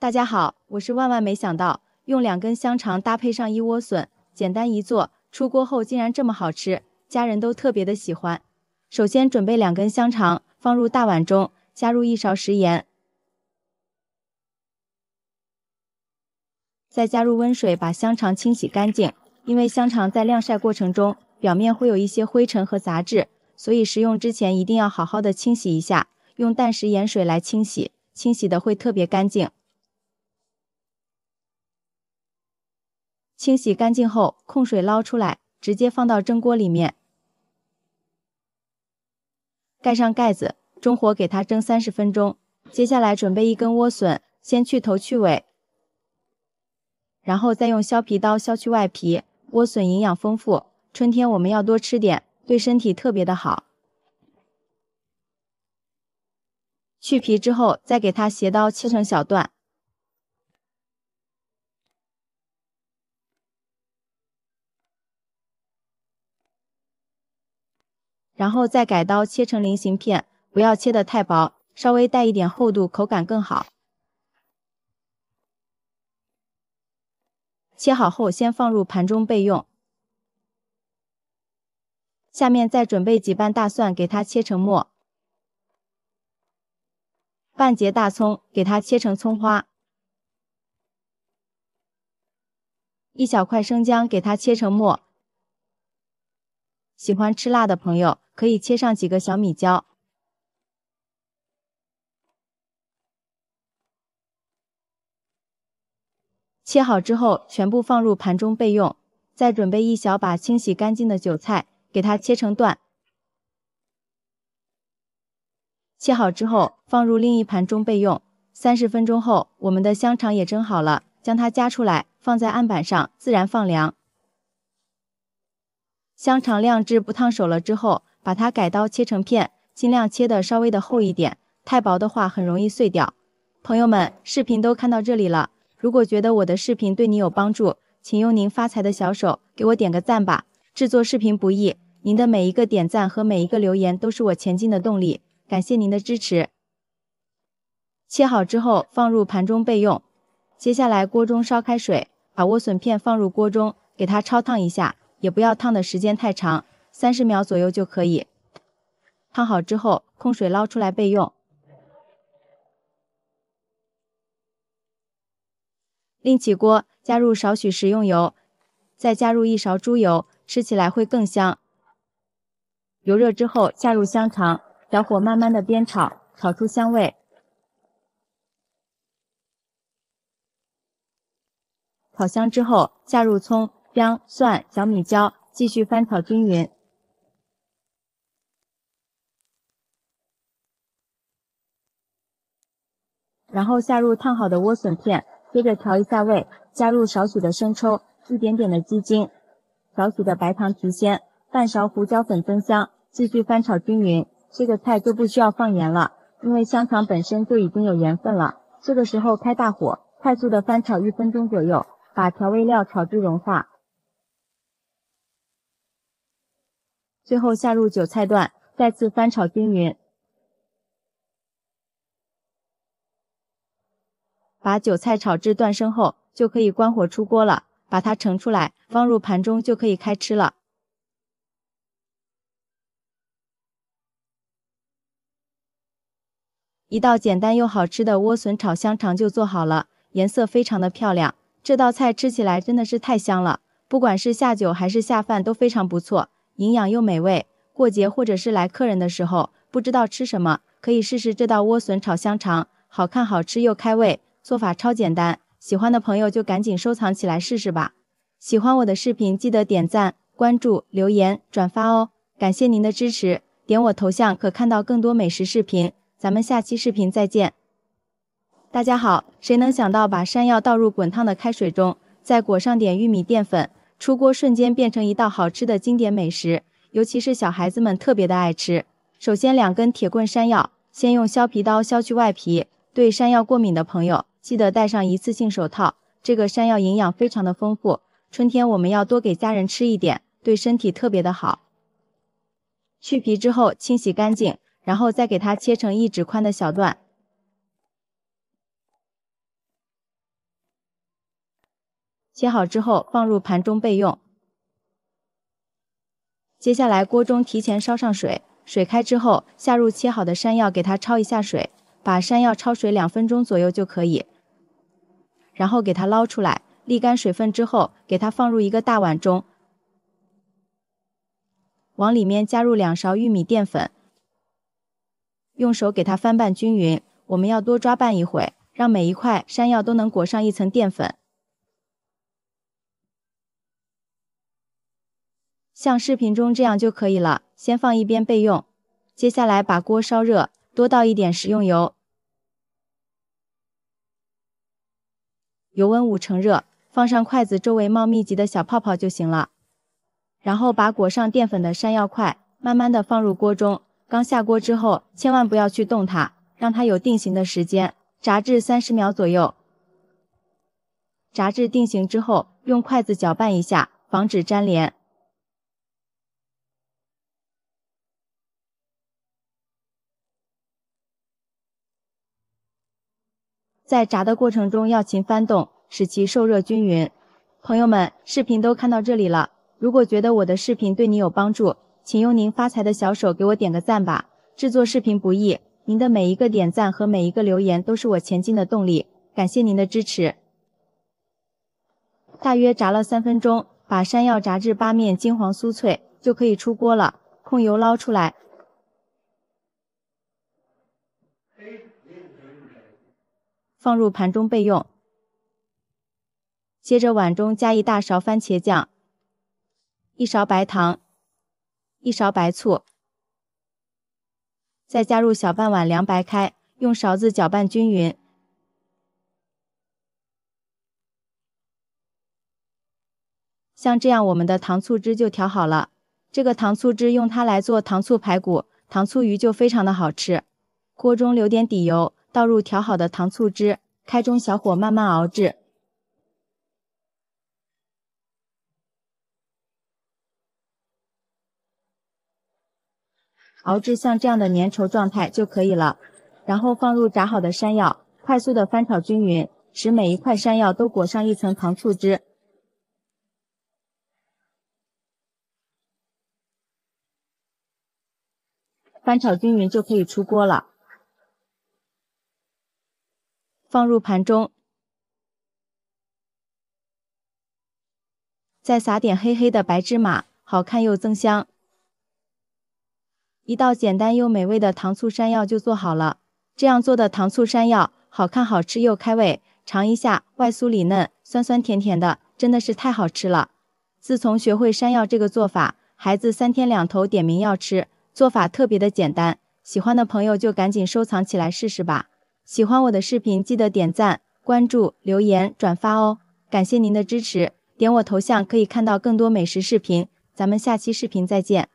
大家好，我是万万没想到，用2根香肠搭配上一窝笋，简单一做，出锅后竟然这么好吃，家人都特别的喜欢。首先准备2根香肠，放入大碗中，加入1勺食盐，再加入温水把香肠清洗干净。因为香肠在晾晒过程中，表面会有一些灰尘和杂质，所以食用之前一定要好好的清洗一下，用淡食盐水来清洗，清洗的会特别干净。清洗干净后，控水捞出来，直接放到蒸锅里面，盖上盖子，中火给它蒸30分钟。接下来准备1根莴笋，先去头去尾，然后再用削皮刀削去外皮。莴笋营养丰富，春天我们要多吃点，对身体特别的好。去皮之后，再给它斜刀切成小段。然后再改刀切成菱形片，不要切得太薄，稍微带一点厚度，口感更好。切好后先放入盘中备用。下面再准备几瓣大蒜，给它切成末。半截大葱，给它切成葱花。1小块生姜，给它切成末。喜欢吃辣的朋友可以切上几个小米椒。切好之后全部放入盘中备用。再准备1小把清洗干净的韭菜，给它切成段。切好之后放入另一盘中备用。30分钟后，我们的香肠也蒸好了，将它夹出来，放在案板上自然放凉。香肠晾至不烫手了之后，把它改刀切成片，尽量切的稍微的厚一点，太薄的话很容易碎掉。朋友们，视频都看到这里了，如果觉得我的视频对你有帮助，请用您发财的小手给我点个赞吧。制作视频不易，您的每一个点赞和每一个留言都是我前进的动力，感谢您的支持。切好之后放入盘中备用。接下来锅中烧开水，把莴笋片放入锅中，给它焯烫一下，也不要烫的时间太长，30秒左右就可以。烫好之后控水捞出来备用。另起锅，加入少许食用油，再加入1勺猪油，吃起来会更香。油热之后下入香肠，小火慢慢的煸炒，炒出香味。炒香之后下入葱、姜、蒜、小米椒，继续翻炒均匀。然后下入烫好的莴笋片，接着调一下味，加入少许的生抽，一点点的鸡精，少许的白糖提鲜，半勺胡椒粉增香，继续翻炒均匀。这个菜就不需要放盐了，因为香肠本身就已经有盐分了。这个时候开大火，快速的翻炒1分钟左右，把调味料炒至融化。最后下入韭菜段，再次翻炒均匀。把韭菜炒至断生后，就可以关火出锅了，把它盛出来，放入盘中就可以开吃了。一道简单又好吃的莴笋炒香肠就做好了，颜色非常的漂亮。这道菜吃起来真的是太香了，不管是下酒还是下饭都非常不错，营养又美味。过节或者是来客人的时候，不知道吃什么，可以试试这道莴笋炒香肠，好看好吃又开胃，做法超简单。喜欢的朋友就赶紧收藏起来试试吧。喜欢我的视频记得点赞、关注、留言、转发哦，感谢您的支持。点我头像可看到更多美食视频，咱们下期视频再见。大家好，谁能想到把山药倒入滚烫的开水中，再裹上点玉米淀粉，出锅瞬间变成一道好吃的经典美食，尤其是小孩子们特别的爱吃。首先2根铁棍山药，先用削皮刀削去外皮，对山药过敏的朋友记得戴上一次性手套。这个山药营养非常的丰富，春天我们要多给家人吃一点，对身体特别的好。去皮之后清洗干净，然后再给它切成1指宽的小段。切好之后放入盘中备用。接下来锅中提前烧上水，水开之后下入切好的山药，给它焯一下水，把山药焯水2分钟左右就可以。然后给它捞出来，沥干水分之后，给它放入一个大碗中，往里面加入2勺玉米淀粉，用手给它翻拌均匀。我们要多抓拌一会，让每一块山药都能裹上一层淀粉。像视频中这样就可以了，先放一边备用。接下来把锅烧热，多倒一点食用油，油温5成热，放上筷子，周围冒密集的小泡泡就行了。然后把裹上淀粉的山药块慢慢的放入锅中，刚下锅之后，千万不要去动它，让它有定型的时间，炸至30秒左右。炸至定型之后，用筷子搅拌一下，防止粘连。在炸的过程中要勤翻动，使其受热均匀。朋友们，视频都看到这里了，如果觉得我的视频对你有帮助，请用您发财的小手给我点个赞吧。制作视频不易，您的每一个点赞和每一个留言都是我前进的动力，感谢您的支持。大约炸了3分钟，把山药炸至8面金黄酥脆，就可以出锅了。控油捞出来，放入盘中备用。接着碗中加1大勺番茄酱，1勺白糖，1勺白醋，再加入小半碗凉白开，用勺子搅拌均匀。像这样我们的糖醋汁就调好了。这个糖醋汁用它来做糖醋排骨、糖醋鱼就非常的好吃。锅中留点底油，倒入调好的糖醋汁，开中小火慢慢熬制。熬至像这样的粘稠状态就可以了。然后放入炸好的山药，快速的翻炒均匀，使每一块山药都裹上一层糖醋汁。翻炒均匀就可以出锅了。放入盘中，再撒点黑黑的白芝麻，好看又增香。一道简单又美味的糖醋山药就做好了。这样做的糖醋山药好看、好吃又开胃，尝一下，外酥里嫩，酸酸甜甜的，真的是太好吃了。自从学会山药这个做法，孩子3天2头点名要吃，做法特别的简单。喜欢的朋友就赶紧收藏起来试试吧。喜欢我的视频记得点赞、关注、留言、转发哦，感谢您的支持。点我头像可以看到更多美食视频，咱们下期视频再见。